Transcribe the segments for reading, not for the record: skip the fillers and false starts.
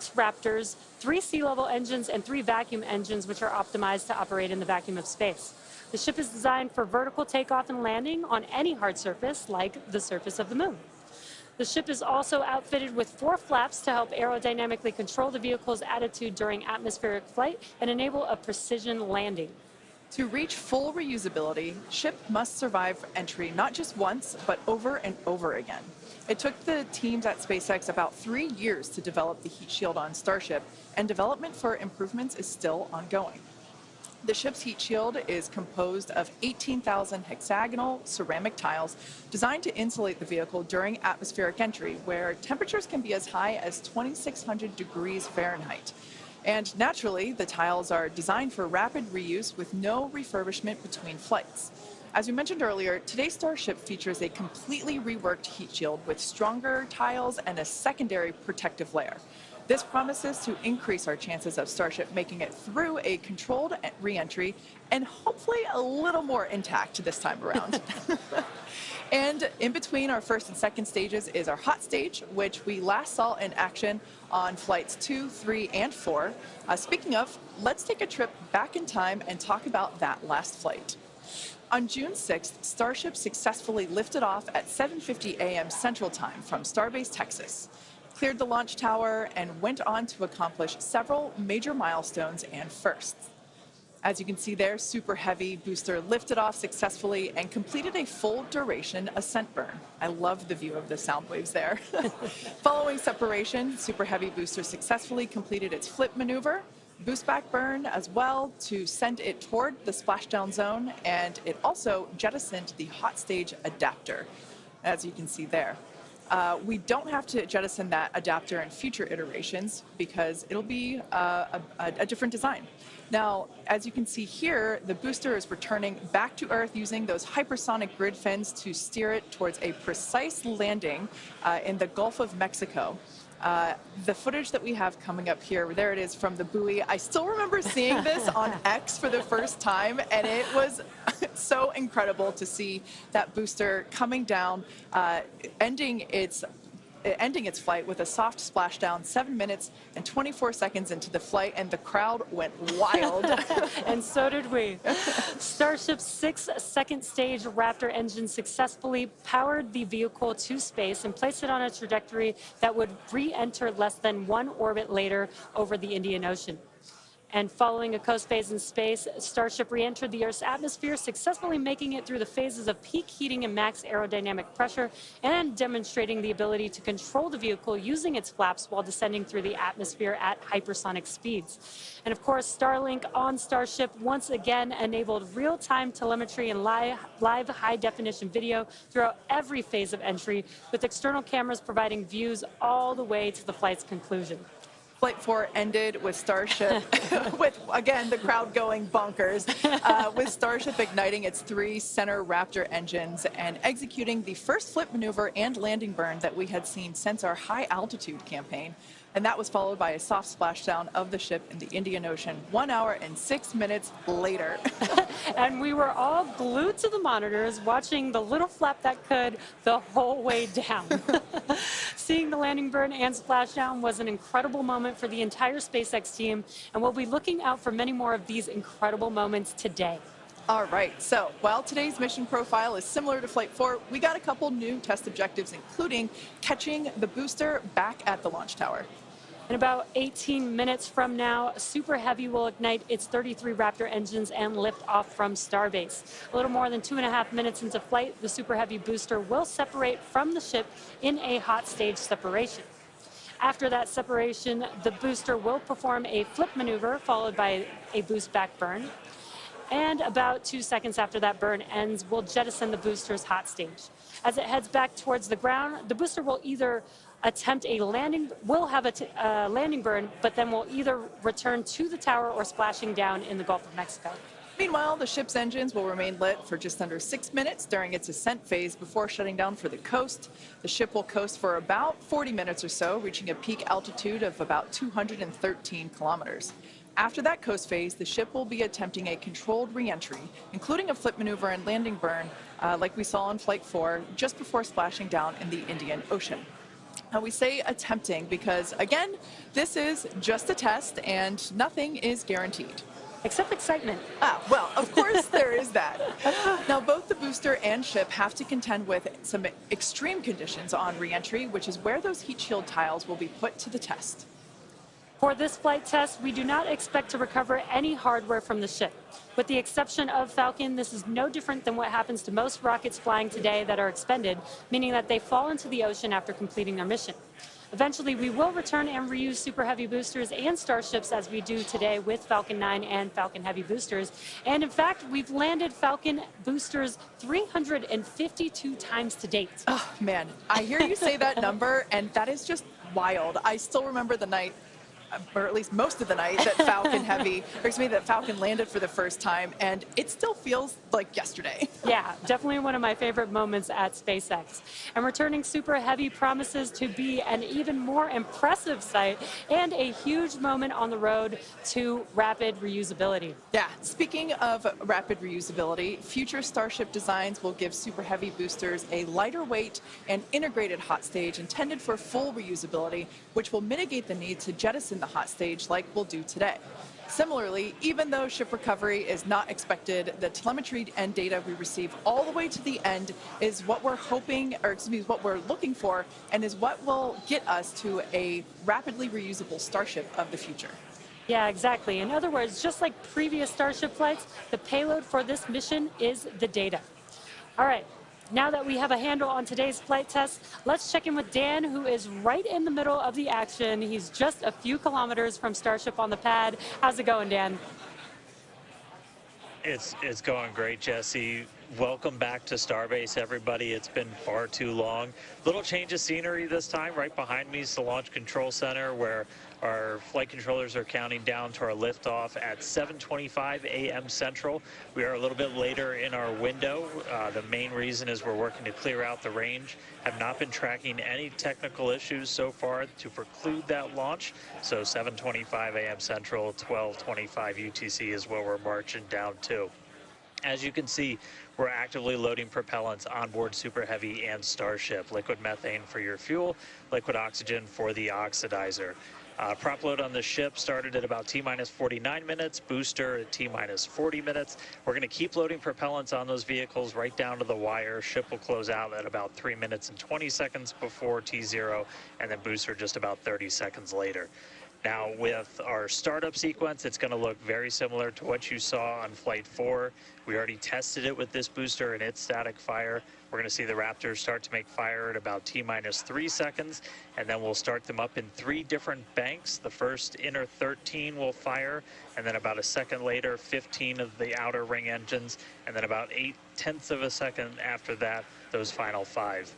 6 Raptors, 3 sea-level engines, and 3 vacuum engines, which are optimized to operate in the vacuum of space. The ship is designed for vertical takeoff and landing on any hard surface, like the surface of the moon. The ship is also outfitted with 4 flaps to help aerodynamically control the vehicle's attitude during atmospheric flight and enable a precision landing. To reach full reusability, ship must survive entry not just once, but over and over again. It took the teams at SpaceX about 3 years to develop the heat shield on Starship, and development for improvements is still ongoing. The ship's heat shield is composed of 18,000 hexagonal ceramic tiles designed to insulate the vehicle during atmospheric entry, where temperatures can be as high as 2,600 degrees Fahrenheit. And naturally, the tiles are designed for rapid reuse with no refurbishment between flights. As we mentioned earlier, today's Starship features a completely reworked heat shield with stronger tiles and a secondary protective layer. This promises to increase our chances of Starship making it through a controlled re-entry and hopefully a little more intact this time around. And in between our first and second stages is our hot stage, which we last saw in action on flights 2, 3, and 4. Speaking of, let's take a trip back in time and talk about that last flight. On June 6th, Starship successfully lifted off at 7:50 a.m. Central Time from Starbase, Texas, cleared the launch tower, and went on to accomplish several major milestones and firsts. As you can see there, Super Heavy booster lifted off successfully and completed a full duration ascent burn. I love the view of the sound waves there. Following separation, Super Heavy booster successfully completed its flip maneuver, boost back burn as well to send it toward the splashdown zone, and it also jettisoned the hot stage adapter, as you can see there. We don't have to jettison that adapter in future iterations because it'll be a different design. Now, as you can see here, the booster is returning back to Earth using those hypersonic grid fins to steer it towards a precise landing in the Gulf of Mexico. The footage that we have coming up here, there it is from the buoy. I still remember seeing this on X for the first time, and it was so incredible to see that booster coming down, ending its flight with a soft splashdown 7 minutes and 24 seconds into the flight, and the crowd went wild. And so did we. Starship's 6 second stage Raptor engine successfully powered the vehicle to space and placed it on a trajectory that would re-enter less than 1 orbit later over the Indian Ocean. And following a coast phase in space, Starship re-entered the Earth's atmosphere, successfully making it through the phases of peak heating and max aerodynamic pressure, and demonstrating the ability to control the vehicle using its flaps while descending through the atmosphere at hypersonic speeds. And of course, Starlink on Starship once again enabled real-time telemetry and live high-definition video throughout every phase of entry, with external cameras providing views all the way to the flight's conclusion. Flight 4 ended with Starship, with, again, the crowd going bonkers, with Starship igniting its 3 center Raptor engines and executing the first flip maneuver and landing burn that we had seen since our high-altitude campaign. And that was followed by a soft splashdown of the ship in the Indian Ocean 1 hour and 6 minutes later. And we were all glued to the monitors, watching the little flap that could the whole way down. Seeing the landing burn and splashdown was an incredible moment for the entire SpaceX team, and we'll be looking out for many more of these incredible moments today. All right, so while today's mission profile is similar to Flight 4, we got a couple new test objectives, including catching the booster back at the launch tower. In about 18 minutes from now, Super Heavy will ignite its 33 Raptor engines and lift off from Starbase. A little more than 2.5 minutes into flight, the Super Heavy booster will separate from the ship in a hot stage separation. After that separation, the booster will perform a flip maneuver followed by a boost back burn. And about 2 seconds after that burn ends, we'll jettison the booster's hot stage. As it heads back towards the ground, the booster will either attempt a landing, landing burn, but then will either return to the tower or splashing down in the Gulf of Mexico. Meanwhile, the ship's engines will remain lit for just under 6 minutes during its ascent phase before shutting down for the coast. The ship will coast for about 40 minutes or so, reaching a peak altitude of about 213 kilometers. After that coast phase, the ship will be attempting a controlled re-entry, including a flip maneuver and landing burn, like we saw on Flight 4, just before splashing down in the Indian Ocean. Now, we say attempting because, again, this is just a test and nothing is guaranteed. Except excitement. Ah, well, of course there is that. Now, both the booster and ship have to contend with some extreme conditions on reentry, which is where those heat shield tiles will be put to the test. For this flight test, we do not expect to recover any hardware from the ship. With the exception of Falcon, this is no different than what happens to most rockets flying today that are expended, meaning that they fall into the ocean after completing their mission. Eventually, we will return and reuse Super Heavy boosters and Starships as we do today with Falcon 9 and Falcon Heavy boosters. And in fact, we've landed Falcon boosters 352 times to date. Oh, man, I hear you say that number, and that is just wild. I still remember the night, or at least most of the night, that that Falcon landed for the first time, and it still feels like yesterday. Yeah, definitely one of my favorite moments at SpaceX. And returning Super Heavy promises to be an even more impressive sight and a huge moment on the road to rapid reusability. Yeah, speaking of rapid reusability, future Starship designs will give Super Heavy boosters a lighter weight and integrated hot stage intended for full reusability, which will mitigate the need to jettison the hot stage like we'll do today. Similarly, even though ship recovery is not expected, the telemetry and data we receive all the way to the end is what we're hoping, or excuse me, what we're looking for, and is what will get us to a rapidly reusable Starship of the future. Yeah, exactly. In other words, just like previous Starship flights, the payload for this mission is the data. All right. Now that we have a handle on today's flight test, let's check in with Dan, who is right in the middle of the action. He's just a few kilometers from Starship on the pad. How's it going, Dan? It's going great, Jesse. Welcome back to Starbase, everybody. It's been far too long. Little change of scenery this time. Right behind me is the Launch Control Center, where our flight controllers are counting down to our liftoff at 7:25 a.m. Central. We are a little bit later in our window. The main reason is we're working to clear out the range. Have not been tracking any technical issues so far to preclude that launch. So 7:25 a.m. Central, 12:25 UTC is where we're marching down to. As you can see, we're actively loading propellants on board Super Heavy and Starship. Liquid methane for your fuel, liquid oxygen for the oxidizer. Prop load on the ship started at about T-minus 49 minutes, booster at T-minus 40 minutes. We're going to keep loading propellants on those vehicles right down to the wire. Ship will close out at about 3 minutes and 20 seconds before T0, and then booster just about 30 seconds later. Now, with our startup sequence, it's going to look very similar to what you saw on Flight 4. We already tested it with this booster and its static fire. We're going to see the Raptors start to make fire at about T-minus 3 seconds, and then we'll start them up in 3 different banks. The first inner 13 will fire, and then about a second later, 15 of the outer ring engines, and then about 0.8 of a second after that, those final 5.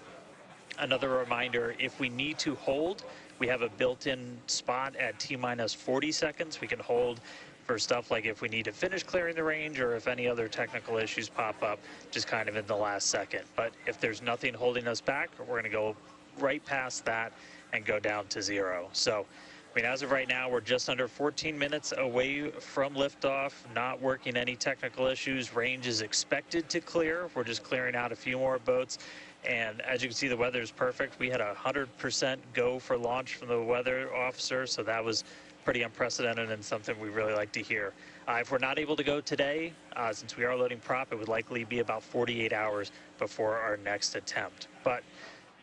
Another reminder, if we need to hold, we have a built-in spot at T-minus 40 seconds. We can hold for stuff like if we need to finish clearing the range or if any other technical issues pop up, just kind of in the last second. But if there's nothing holding us back, we're going to go right past that and go down to 0. So, I mean, as of right now, we're just under 14 minutes away from liftoff, not working any technical issues. Range is expected to clear. We're just clearing out a few more boats. And as you can see, the weather is perfect. We had a 100% go for launch from the weather officer, so that was pretty unprecedented and something we really like to hear. If we're not able to go today, since we are loading prop, it would likely be about 48 hours before our next attempt. But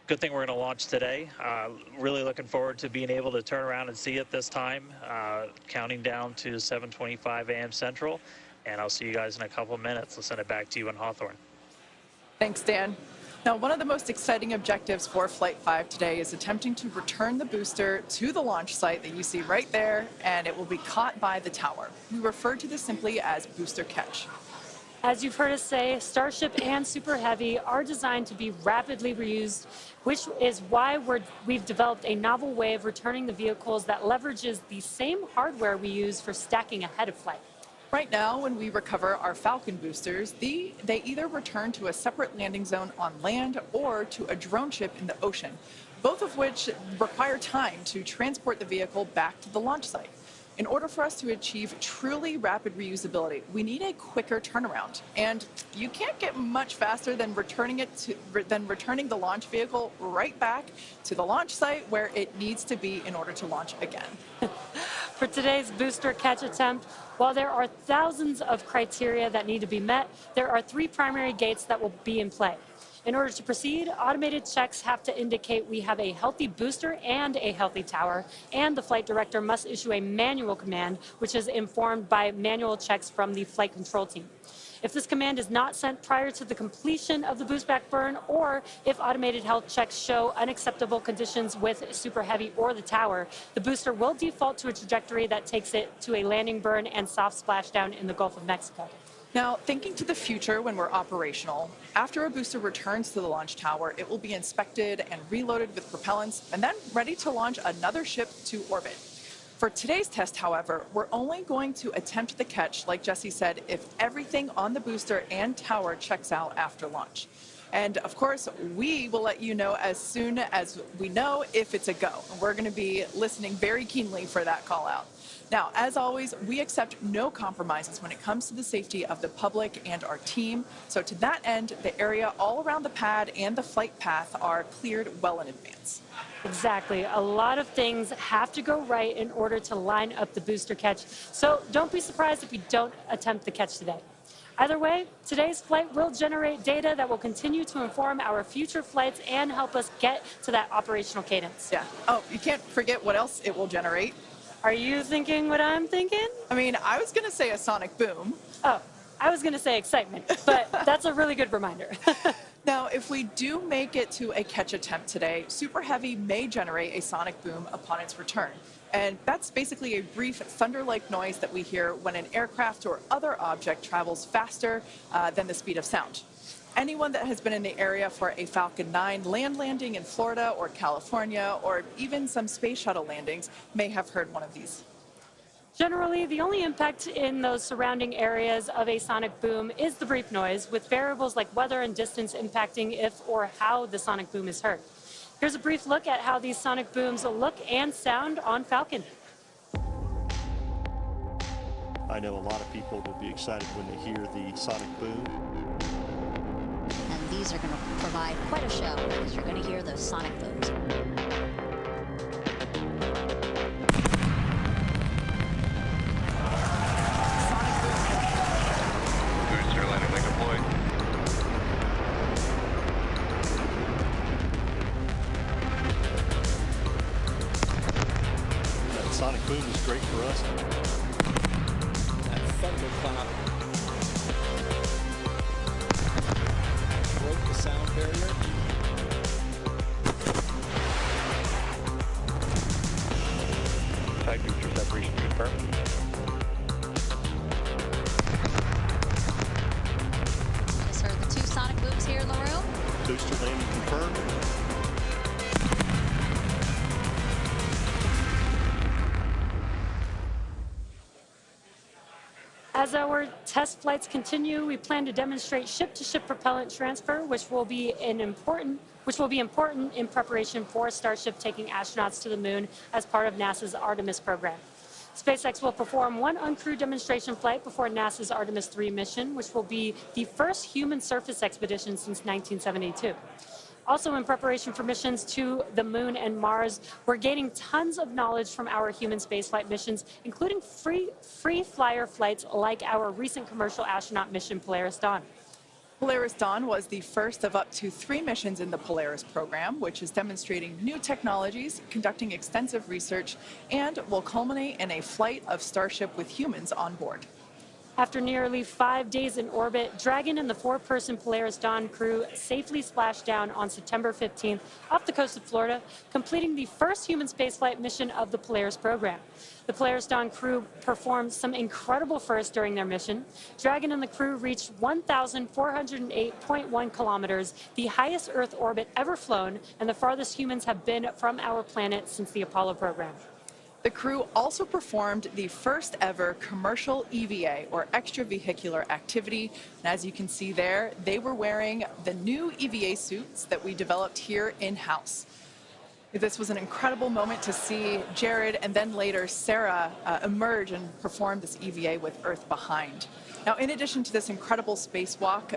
good thing we're going to launch today. Really looking forward to being able to turn around and see it this time, counting down to 7:25 a.m. Central. And I'll see you guys in a couple of minutes. I'll send it back to you in Hawthorne. Thanks, Dan. Now, one of the most exciting objectives for Flight 5 today is attempting to return the booster to the launch site that you see right there, and it will be caught by the tower. We refer to this simply as booster catch. As you've heard us say, Starship and Super Heavy are designed to be rapidly reused, which is why we've developed a novel way of returning the vehicles that leverages the same hardware we use for stacking ahead of flight. Right now, when we recover our Falcon boosters, they either return to a separate landing zone on land or to a drone ship in the ocean, both of which require time to transport the vehicle back to the launch site. In order for us to achieve truly rapid reusability, we need a quicker turnaround. And you can't get much faster than returning the launch vehicle right back to the launch site where it needs to be in order to launch again. For today's booster catch attempt, while there are thousands of criteria that need to be met, there are three primary gates that will be in play. In order to proceed, automated checks have to indicate we have a healthy booster and a healthy tower, and the flight director must issue a manual command, which is informed by manual checks from the flight control team. If this command is not sent prior to the completion of the boost back burn, or if automated health checks show unacceptable conditions with Super Heavy or the tower, the booster will default to a trajectory that takes it to a landing burn and soft splashdown in the Gulf of Mexico. Now, thinking to the future when we're operational, after a booster returns to the launch tower, it will be inspected and reloaded with propellants and then ready to launch another ship to orbit. For today's test, however, we're only going to attempt the catch, like Jesse said, if everything on the booster and tower checks out after launch. And of course, we will let you know as soon as we know if it's a go. We're going to be listening very keenly for that call out. Now, as always, we accept no compromises when it comes to the safety of the public and our team. So to that end, the area all around the pad and the flight path are cleared well in advance. Exactly. A lot of things have to go right in order to line up the booster catch. So don't be surprised if we don't attempt the catch today. Either way, today's flight will generate data that will continue to inform our future flights and help us get to that operational cadence. Yeah. Oh, you can't forget what else it will generate. Are you thinking what I'm thinking? I mean, I was going to say a sonic boom. Oh, I was going to say excitement, but that's a really good reminder. Now, if we do make it to a catch attempt today, Super Heavy may generate a sonic boom upon its return. And that's basically a brief thunder-like noise that we hear when an aircraft or other object travels faster than the speed of sound. Anyone that has been in the area for a Falcon 9 land landing in Florida or California, or even some space shuttle landings, may have heard one of these. Generally, the only impact in those surrounding areas of a sonic boom is the brief noise, with variables like weather and distance impacting if or how the sonic boom is heard. Here's a brief look at how these sonic booms look and sound on Falcon. I know a lot of people will be excited when they hear the sonic boom. And these are going to provide quite a show because you're going to hear those sonic booms. Booster landing leg deployed. That sonic boom is great for us. That thunderclap broke the sound barrier. Type booster separation confirmed. Just heard the two sonic booms here in the room. Booster landing confirmed. As our test flights continue, we plan to demonstrate ship-to-ship propellant transfer, which will be important in preparation for Starship taking astronauts to the moon as part of NASA's Artemis program. SpaceX will perform one uncrewed demonstration flight before NASA's Artemis 3 mission, which will be the first human surface expedition since 1972. Also, in preparation for missions to the moon and Mars, we're gaining tons of knowledge from our human spaceflight missions, including free flyer flights like our recent commercial astronaut mission, Polaris Dawn. Polaris Dawn was the first of up to 3 missions in the Polaris program, which is demonstrating new technologies, conducting extensive research, and will culminate in a flight of Starship with humans on board. After nearly 5 days in orbit, Dragon and the 4-person Polaris Dawn crew safely splashed down on September 15th off the coast of Florida, completing the first human spaceflight mission of the Polaris program. The Polaris Dawn crew performed some incredible firsts during their mission. Dragon and the crew reached 1,408.1 kilometers, the highest Earth orbit ever flown, and the farthest humans have been from our planet since the Apollo program. The crew also performed the first ever commercial EVA, or extravehicular activity. And as you can see there, they were wearing the new EVA suits that we developed here in-house. This was an incredible moment to see Jared and then later Sarah emerge and perform this EVA with Earth behind. Now, in addition to this incredible spacewalk,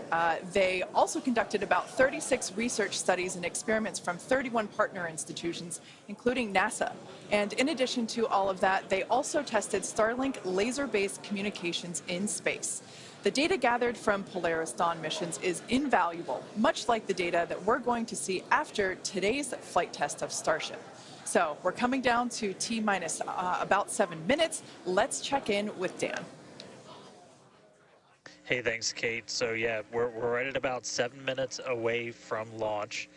they also conducted about 36 research studies and experiments from 31 partner institutions, including NASA. And in addition to all of that, they also tested Starlink laser-based communications in space. The data gathered from Polaris Dawn missions is invaluable, much like the data that we're going to see after today's flight test of Starship. So we're coming down to T-minus about 7 minutes. Let's check in with Dan. Hey, thanks, Kate. So yeah, we're right at about 7 minutes away from launch.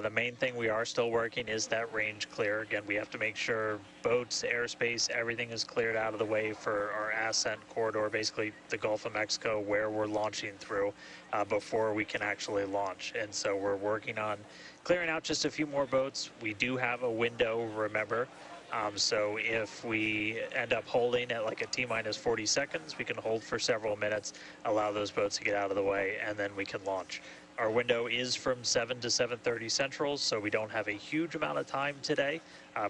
The main thing we are still working is that range clear. Again, we have to make sure boats, airspace, everything is cleared out of the way for our ascent corridor, basically the Gulf of Mexico, where we're launching through before we can actually launch. And so we're working on clearing out just a few more boats. We do have a window, remember. So if we end up holding at like a T-minus 40 seconds, we can hold for several minutes, allow those boats to get out of the way, and then we can launch. Our window is from 7 to 7:30 Central, so we don't have a huge amount of time today,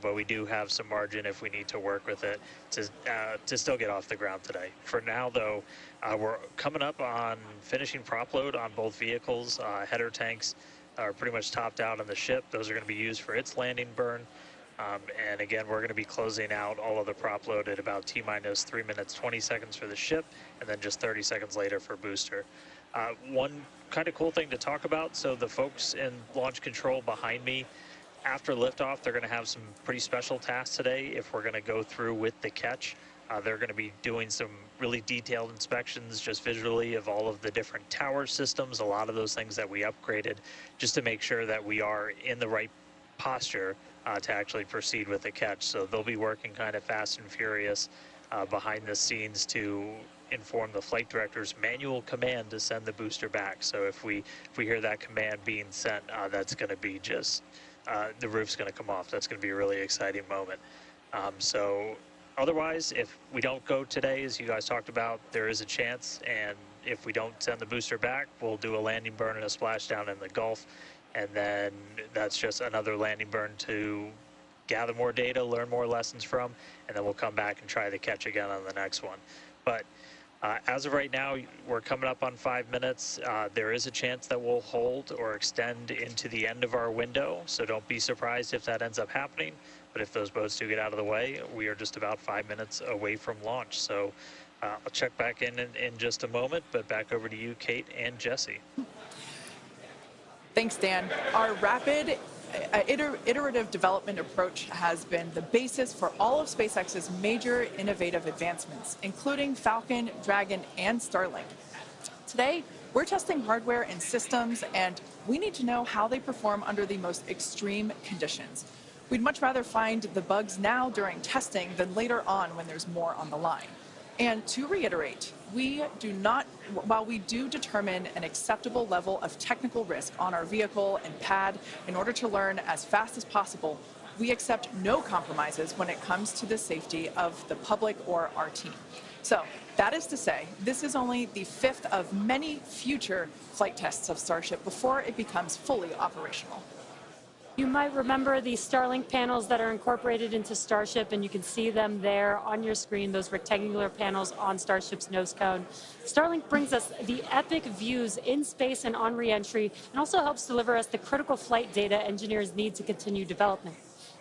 but we do have some margin if we need to work with it to still get off the ground today. For now, though, we're coming up on finishing prop load on both vehicles. Header tanks are pretty much topped out on the ship. Those are going to be used for its landing burn. And again, we're going to be closing out all of the prop load at about T-minus 3 minutes, 20 seconds for the ship, and then just 30 seconds later for booster. One kind of cool thing to talk about, so the folks in launch control behind me, after liftoff, they're going to have some pretty special tasks today if we're going to go through with the catch. They're going to be doing some really detailed inspections just visually of all of the different tower systems, a lot of those things that we upgraded, just to make sure that we are in the right posture to actually proceed with the catch. So they'll be working kind of fast and furious behind the scenes to inform the flight director's manual command to send the booster back. So if we hear that command being sent, that's going to be just the roof's going to come off. That's going to be a really exciting moment. So otherwise, if we don't go today, as you guys talked about, there is a chance, and if we don't send the booster back, we'll do a landing burn and a splashdown in the Gulf. And then that's just another landing burn to gather more data, learn more lessons from, and then we'll come back and try the catch again on the next one. But as of right now, we're coming up on 5 minutes. There is a chance that we'll hold or extend into the end of our window, so don't be surprised if that ends up happening. But if those boats do get out of the way, we are just about 5 minutes away from launch. So I'll check back in just a moment, but back over to you, Kate and Jesse. Thanks, Dan. Our rapid iterative development approach has been the basis for all of SpaceX's major innovative advancements, including Falcon, Dragon, and Starlink. Today, we're testing hardware and systems, and we need to know how they perform under the most extreme conditions. We'd much rather find the bugs now during testing than later on when there's more on the line. And to reiterate, while we do determine an acceptable level of technical risk on our vehicle and pad in order to learn as fast as possible, we accept no compromises when it comes to the safety of the public or our team. So that is to say, this is only the 5th of many future flight tests of Starship before it becomes fully operational. You might remember the Starlink panels that are incorporated into Starship, and you can see them there on your screen, those rectangular panels on Starship's nose cone. Starlink brings us the epic views in space and on re-entry, and also helps deliver us the critical flight data engineers need to continue development.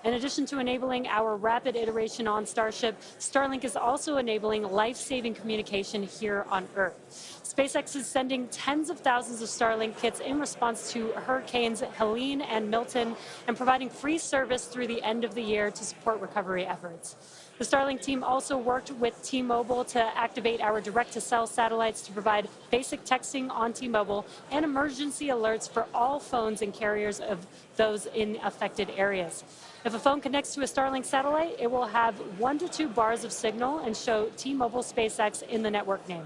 In addition to enabling our rapid iteration on Starship, Starlink is also enabling life-saving communication here on Earth. SpaceX is sending tens of thousands of Starlink kits in response to Hurricanes Helene and Milton, and providing free service through the end of the year to support recovery efforts. The Starlink team also worked with T-Mobile to activate our direct-to-cell satellites to provide basic texting on T-Mobile and emergency alerts for all phones and carriers of those in affected areas. If a phone connects to a Starlink satellite, it will have 1 to 2 bars of signal and show T-Mobile SpaceX in the network name.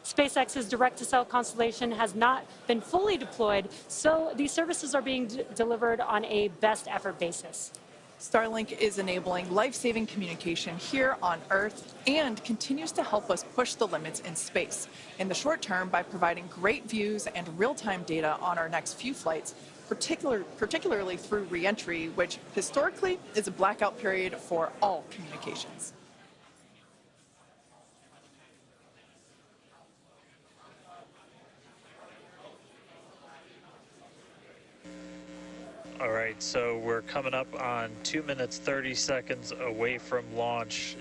SpaceX's direct-to-cell constellation has not been fully deployed, so these services are being delivered on a best effort basis. Starlink is enabling life-saving communication here on Earth and continues to help us push the limits in space. In the short term, by providing great views and real-time data on our next few flights, particularly through re-entry, which historically is a blackout period for all communications. All right, so we're coming up on 2 minutes 30 seconds away from launch.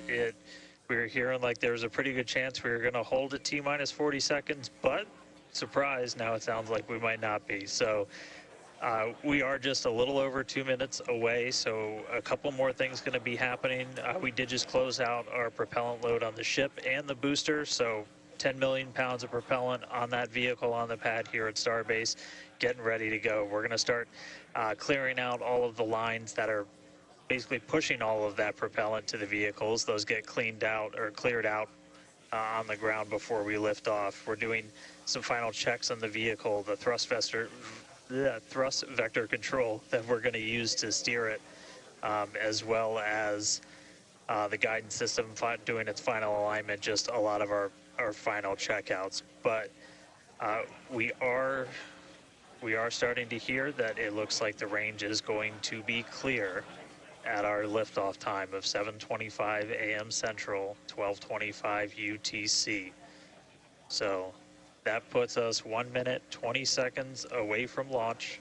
We were hearing like there's a pretty good chance we were going to hold it T-minus 40 seconds, but surprise, now it sounds like we might not be. So we are just a little over 2 minutes away, so a couple more things going to be happening. We did just close out our propellant load on the ship and the booster, so 10 million pounds of propellant on that vehicle on the pad here at Starbase, getting ready to go. We're going to start clearing out all of the lines that are basically pushing all of that propellant to the vehicles. Those get cleaned out or cleared out on the ground before we lift off. We're doing some final checks on the vehicle, the thrust vector control that we're going to use to steer it, as well as the guidance system doing its final alignment, just a lot of our final checkouts. But we are starting to hear that it looks like the range is going to be clear at our liftoff time of 7:25 a.m. Central, 12:25 UTC. So that puts us 1 minute, 20 seconds away from launch.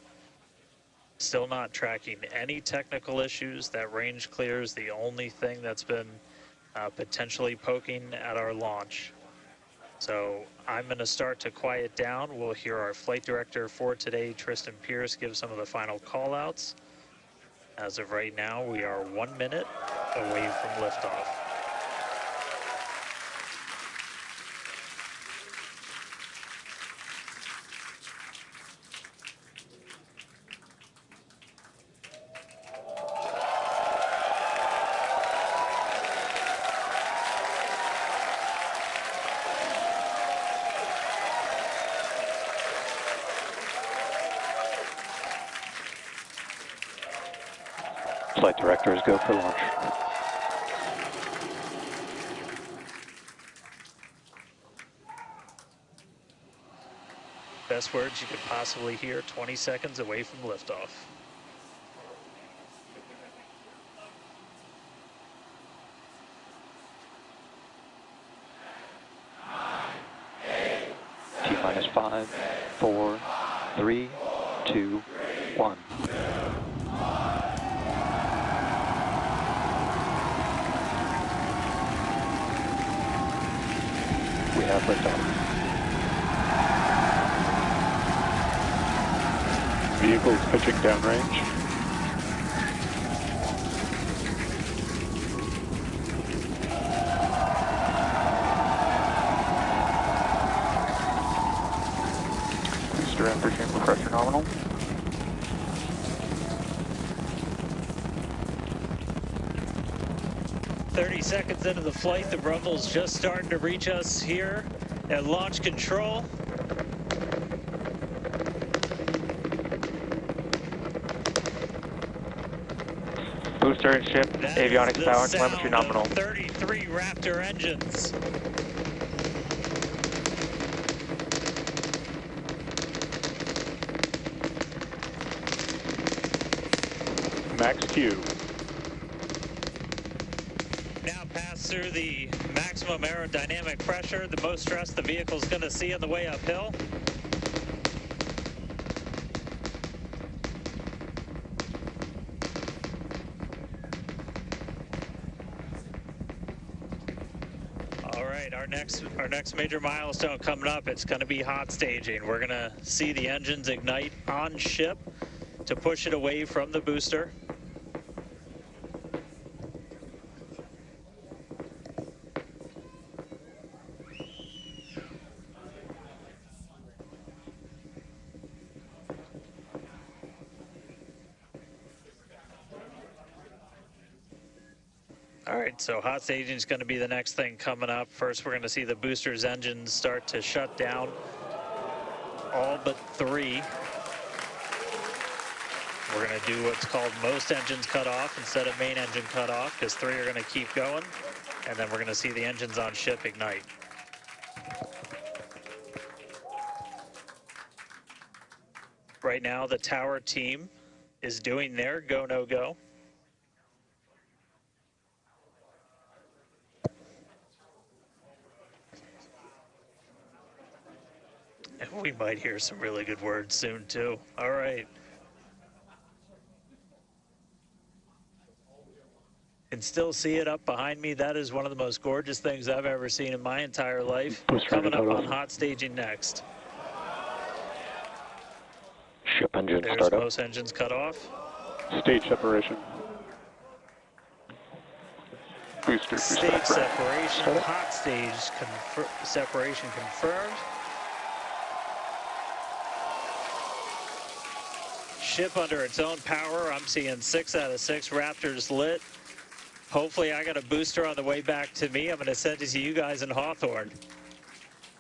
Still not tracking any technical issues. That range clear is the only thing that's been potentially poking at our launch. So I'm going to start to quiet down. We'll hear our flight director for today, Tristan Pierce, give some of the final call-outs. As of right now, we are 1 minute away from liftoff. Flight directors go for launch. Best words you could possibly hear, 20 seconds away from liftoff. T-minus 5, 4, 3, 2, 1. We have liftoff. Vehicles pitching downrange. Booster after chamber pressure nominal. Seconds into the flight, the rumble's just starting to reach us here at launch control. Booster and ship, avionics power, telemetry nominal. 33 Raptor engines. Max Q. Now pass through the maximum aerodynamic pressure, the most stress the vehicle's going to see on the way uphill. All right, our next major milestone coming up, it's going to be hot staging. We're going to see the engines ignite on ship to push it away from the booster. All right, so hot staging is going to be the next thing coming up. First, we're going to see the booster's engines start to shut down, all but 3. We're going to do what's called most engines cut off instead of main engine cut off, because 3 are going to keep going, and then we're going to see the engines on ship ignite. Right now, the tower team is doing their go, no go. And we might hear some really good words soon, too. All right. Can still see it up behind me. That is one of the most gorgeous things I've ever seen in my entire life. Coming up on hot staging next. Ship engine There's startup. most engines cut off. Stage separation. Booster Stage separation, startup. hot stage separation confirmed. Ship under its own power. I'm seeing 6 out of 6 Raptors lit. Hopefully I got a booster on the way back to me. I'm going to send it to you guys in Hawthorne.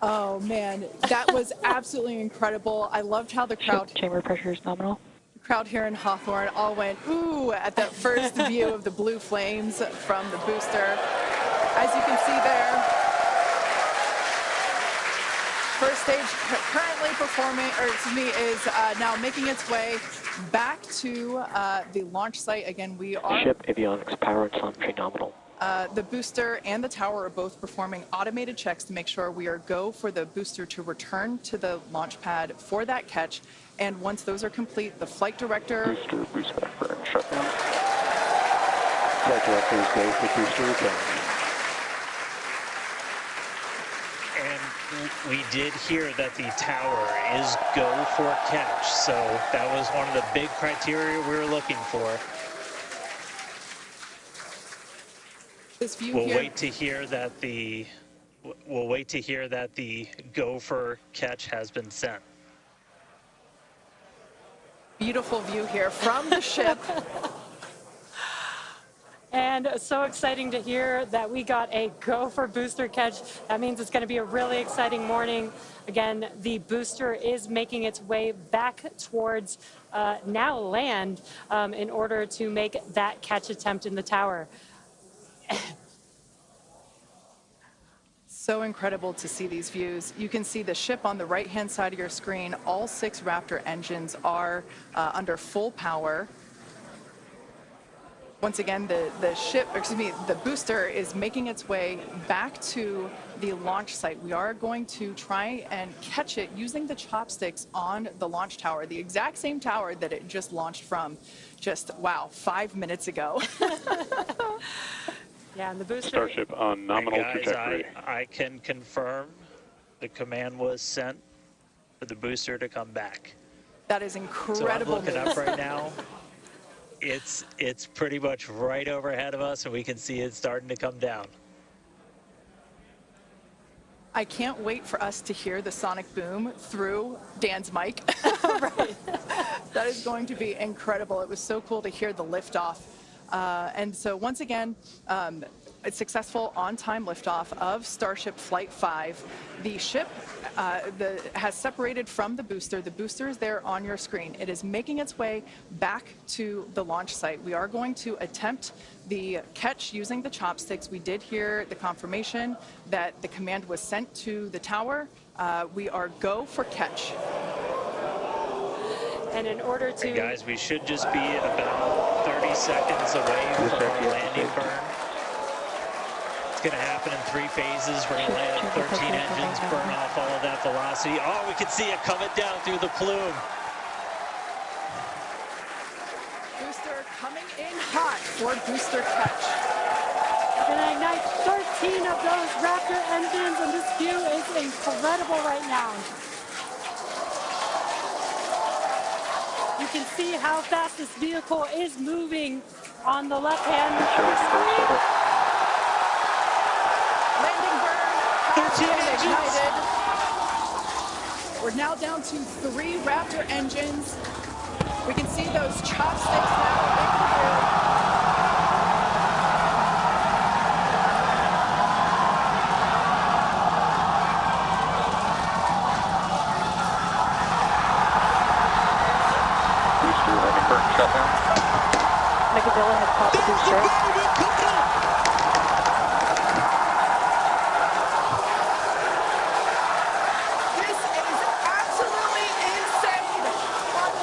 Oh man, that was absolutely incredible. I loved how the crowd Chamber pressure is nominal. crowd here in Hawthorne all went ooh at that first view of the blue flames from the booster. As you can see there, first stage currently performing, or excuse me, is now making its way back to the launch site. Again, we are Ship avionics power and telemetry nominal. the booster and the tower are both performing automated checks to make sure we are go for the booster to return to the launch pad for that catch. And once those are complete, the flight director... Booster, boost back burn, shutdown. Flight directors go for booster return. And we did hear that the tower is go for catch. So that was one of the big criteria we were looking for. This view We'll here, wait to hear that the go for catch has been sent. beautiful view here from the ship. And so exciting to hear that we got a go for booster catch. That means it's going to be a really exciting morning. Again, the booster is making its way back towards now land in order to make that catch attempt in the tower. So incredible to see these views. You can see the ship on the right-hand side of your screen. All 6 Raptor engines are under full power. Once again, the booster is making its way back to the launch site. We are going to try and catch it using the chopsticks on the launch tower, the exact same tower that it just launched from just, wow, 5 minutes ago. Yeah, and the booster... Starship on nominal Guys, trajectory. I can confirm the command was sent for the booster to come back. That is incredible. So I'm looking up right now. It's pretty much right overhead of us, and we can see it starting to come down. I can't wait for us to hear the sonic boom through Dan's mic. Right. That is going to be incredible. It was so cool to hear the liftoff. And so once again, a successful on-time liftoff of Starship Flight 5. The ship has separated from the booster. The booster is there on your screen. It is making its way back to the launch site. We are going to attempt the catch using the chopsticks. We did hear the confirmation that the command was sent to the tower. We are go for catch. And in order to... Hey guys, we should just be about 30 seconds away from our landing burn. It's going to happen in 3 phases. We're going to land 13 engines, burn off all of that velocity. Oh, we can see it coming down through the plume. Booster coming in hot for booster catch. We're going to ignite 13 of those Raptor engines, and this view is incredible right now. You can see how fast this vehicle is moving on the left-hand screen. Landing burn has 13 been engines. ignited. We're now down to 3 Raptor engines. We can see those chopsticks now in the Shutdown. Megadilla has popped the booster. This is absolutely insane. On the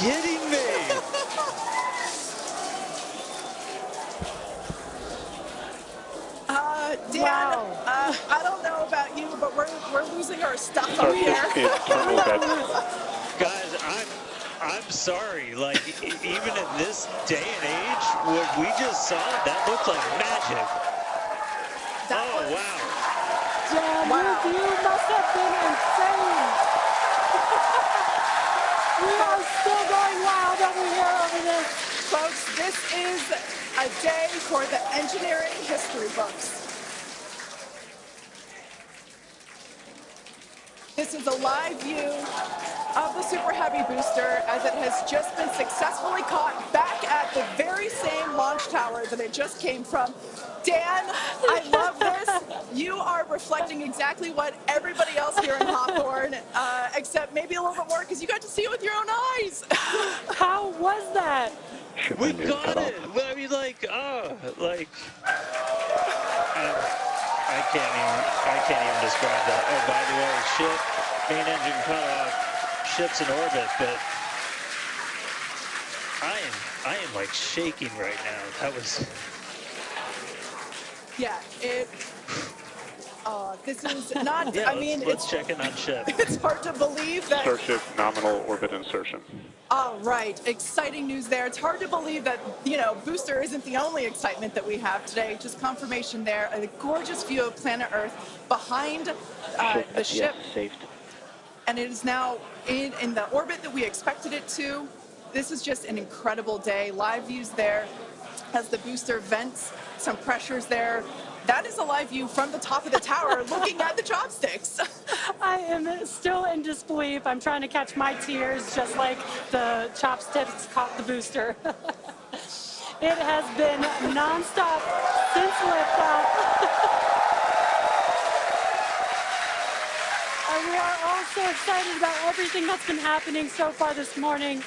kidding me? Dan, Wow. I don't know about you, but we're losing our stuff up Starship here. in terminal dead. Guys, I'm sorry. Like, even in this day and age, what we just saw, that looked like magic. Oh, wow. Dan, Wow. you must have been insane. We are still going wild over here over this. Folks, this is a day for the engineering history books. This is a live view of the Super Heavy booster as it has just been successfully caught back at the very same launch tower that it just came from. Dan, I love this. You are reflecting exactly what everybody else here in Hawthorne, except maybe a little bit more because you got to see it with your own eyes. How was that? Ship We engine got cut off. it. I mean, like, I can't even describe that. Oh, by the way, ship, main engine cut off, ship's in orbit, but I am like shaking right now. That was. Yeah, this is not, Yeah, I mean, let's check in on ship. it's hard to believe that. Starship nominal orbit insertion. All right, exciting news there. It's hard to believe that, booster isn't the only excitement that we have today. Just confirmation there. A gorgeous view of planet Earth behind the ship. Saved. And it is now in the orbit that we expected it to. This is just an incredible day. Live views there as the booster vents, some pressures there. That is a live view from the top of the tower looking at the chopsticks. I am still in disbelief. I'm trying to catch my tears just like the chopsticks caught the booster. It has been nonstop since liftoff. And we are all so excited about everything that's been happening so far this morning.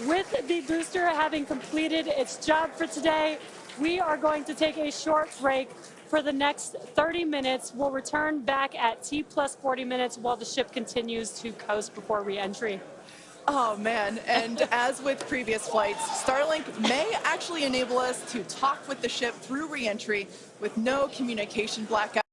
With the booster having completed its job for today, we are going to take a short break for the next 30 minutes. We'll return back at T plus 40 minutes while the ship continues to coast before re-entry. Oh, man. And as with previous flights, Starlink may actually enable us to talk with the ship through re-entry with no communication blackout.